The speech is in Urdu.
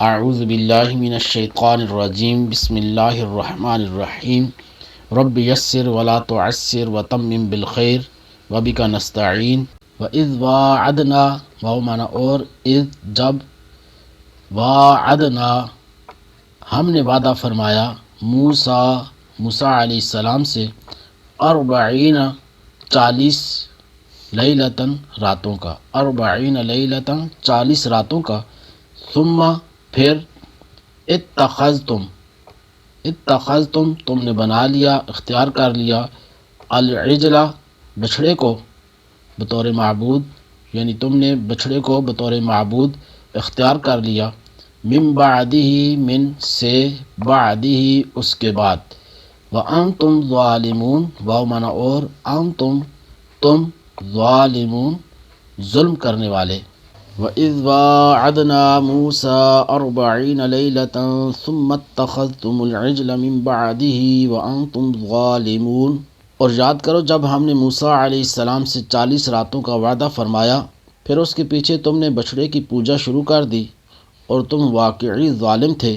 اعوذ باللہ من الشیطان الرجیم بسم اللہ الرحمن الرحیم رب یسر ولا تعسر وتمم بالخیر وبک نستعین وَإِذْ وَاعَدْنَا واو مانا اور اذ جب وَاعَدْنَا ہم نے وعدہ فرمایا موسیٰ علیہ السلام سے 40 لیلتاً راتوں کا 40 لیلتاً 40 راتوں کا ثم پھر اتخذتم تم نے بنا لیا اختیار کر لیا العجلہ بچھڑے کو بطور معبود، یعنی تم نے بچھڑے کو بطور معبود اختیار کر لیا من بعدہ من سے بعدہ اس کے بعد وانتم ظالمون واو مانا اور انتم تم ظالمون ظلم کرنے والے وَإِذْ وَاعَدْنَا مُوسَىٰ 40 لَيْلَةً ثُمَّ اتَّخَذْتُمُ الْعِجْلَ مِن بَعْدِهِ وَأَنْتُمْ ظَالِمُونَ اور یاد کرو جب ہم نے موسیٰ علیہ السلام سے 40 راتوں کا وعدہ فرمایا، پھر اس کے پیچھے تم نے بچھڑے کی پوجا شروع کر دی اور تم واقعی ظالم تھے